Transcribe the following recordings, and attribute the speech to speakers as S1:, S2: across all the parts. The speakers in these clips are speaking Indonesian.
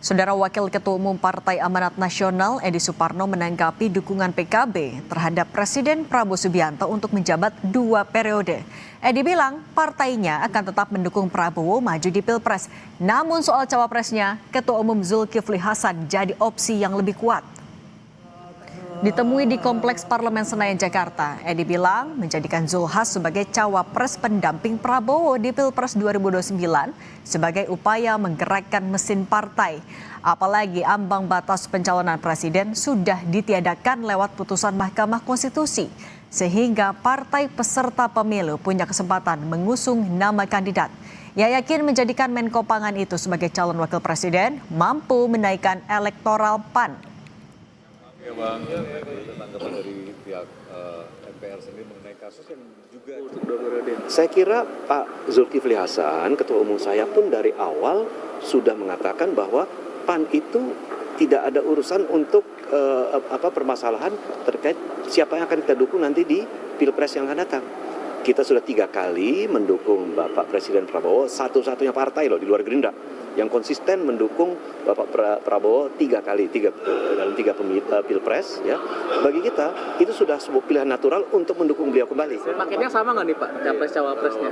S1: Saudara Wakil Ketua Umum Partai Amanat Nasional Edi Suparno menanggapi dukungan PKB terhadap Presiden Prabowo Subianto untuk menjabat 2 periode. Edi bilang partainya akan tetap mendukung Prabowo maju di Pilpres. Namun soal cawapresnya, Ketua Umum Zulkifli Hasan jadi opsi yang lebih kuat. Ditemui di Kompleks Parlemen Senayan, Jakarta, Edi bilang menjadikan Zulhas sebagai cawapres pendamping Prabowo di Pilpres 2029 sebagai upaya menggerakkan mesin partai. Apalagi ambang batas pencalonan presiden sudah ditiadakan lewat putusan Mahkamah Konstitusi, sehingga partai peserta pemilu punya kesempatan mengusung nama kandidat. Ia yakin menjadikan Menko Pangan itu sebagai calon wakil presiden mampu menaikkan elektoral PAN.
S2: Ya Bang, tanggapan dari pihak MPR sendiri mengenai kasus yang juga untuk 2 periode.
S3: Saya kira Pak Zulkifli Hasan, Ketua Umum saya pun dari awal sudah mengatakan bahwa PAN itu tidak ada urusan untuk permasalahan terkait siapa yang akan kita dukung nanti di Pilpres yang akan datang. Kita sudah 3 kali mendukung Bapak Presiden Prabowo, satu-satunya partai loh di luar Gerindra yang konsisten mendukung Bapak Prabowo 3 kali dalam 3 Pilpres ya. Bagi kita itu sudah sebuah pilihan natural untuk mendukung beliau kembali.
S4: Paketnya sama nggak nih Pak, capres cawapresnya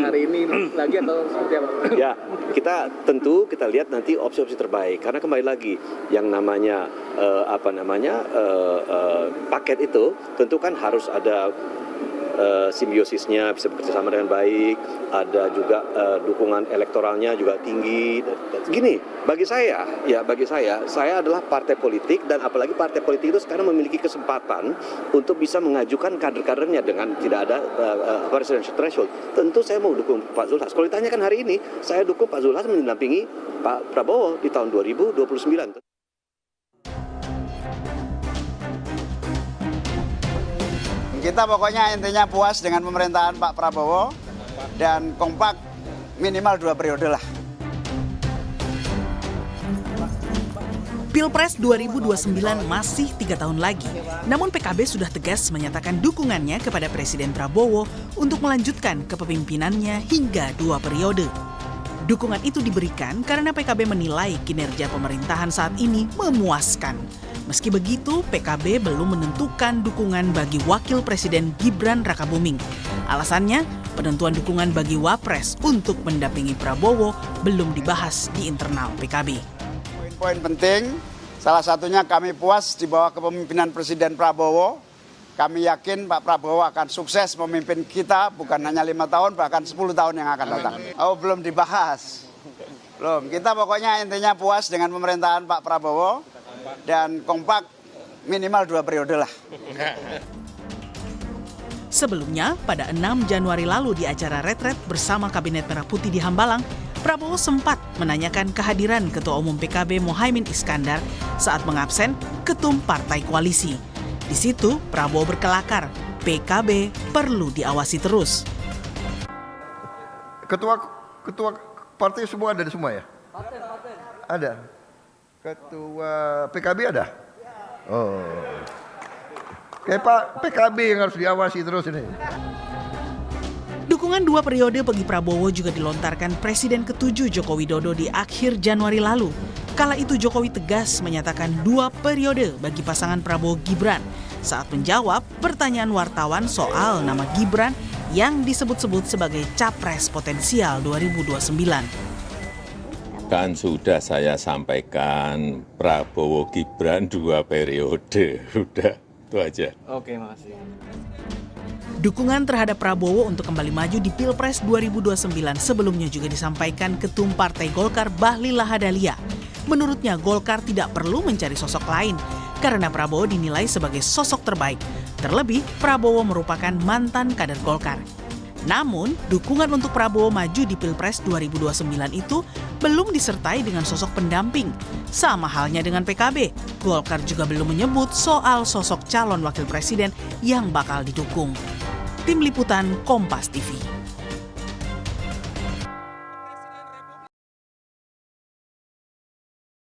S4: hari ini lagi atau seperti apa?
S3: Ya, kita lihat nanti opsi-opsi terbaik karena kembali lagi yang namanya paket itu tentu kan harus ada simbiosisnya, bisa bekerja sama dengan baik, ada juga dukungan elektoralnya juga tinggi. Gini, bagi saya, saya adalah partai politik dan apalagi partai politik itu sekarang memiliki kesempatan untuk bisa mengajukan kader-kadernya dengan tidak ada presidential threshold. Tentu saya mau dukung Pak Zulhas. Kalau ditanyakan hari ini, saya dukung Pak Zulhas mendampingi Pak Prabowo di tahun 2029.
S5: Kita pokoknya intinya puas dengan pemerintahan Pak Prabowo dan kompak minimal 2 periode lah.
S6: Pilpres 2029 masih 3 tahun lagi, namun PKB sudah tegas menyatakan dukungannya kepada Presiden Prabowo untuk melanjutkan kepemimpinannya hingga 2 periode. Dukungan itu diberikan karena PKB menilai kinerja pemerintahan saat ini memuaskan. Meski begitu, PKB belum menentukan dukungan bagi Wakil Presiden Gibran Rakabuming. Alasannya, penentuan dukungan bagi Wapres untuk mendampingi Prabowo belum dibahas di internal PKB.
S5: Poin-poin penting, salah satunya kami puas di bawah kepemimpinan Presiden Prabowo. Kami yakin Pak Prabowo akan sukses memimpin kita bukan hanya 5 tahun, bahkan 10 tahun yang akan datang. Oh, belum dibahas. Belum. Kita pokoknya intinya puas dengan pemerintahan Pak Prabowo dan kompak minimal 2 periode lah.
S6: Sebelumnya, pada 6 Januari lalu di acara retret bersama Kabinet Merah Putih di Hambalang, Prabowo sempat menanyakan kehadiran Ketua Umum PKB Muhaimin Iskandar saat mengabsen ketum partai koalisi. Di situ, Prabowo berkelakar, PKB perlu diawasi terus.
S7: Ketua partai semua ada semua ya? Ada. Ketua PKB ada? Oh. Kayak Pak PKB yang harus diawasi terus ini.
S6: Dukungan 2 periode bagi Prabowo juga dilontarkan Presiden ke-7 Joko Widodo di akhir Januari lalu. Kala itu Jokowi tegas menyatakan 2 periode bagi pasangan Prabowo Gibran saat menjawab pertanyaan wartawan soal nama Gibran yang disebut-sebut sebagai capres potensial 2029.
S8: Kan sudah saya sampaikan Prabowo Gibran 2 periode, udah itu aja.
S4: Oke, makasih.
S6: Dukungan terhadap Prabowo untuk kembali maju di Pilpres 2029 sebelumnya juga disampaikan Ketum Partai Golkar Bahlil Lahadalia. Menurutnya Golkar tidak perlu mencari sosok lain karena Prabowo dinilai sebagai sosok terbaik. Terlebih Prabowo merupakan mantan kader Golkar. Namun, dukungan untuk Prabowo maju di Pilpres 2029 itu belum disertai dengan sosok pendamping. Sama halnya dengan PKB, Golkar juga belum menyebut soal sosok calon wakil presiden yang bakal didukung. Tim Liputan Kompas TV.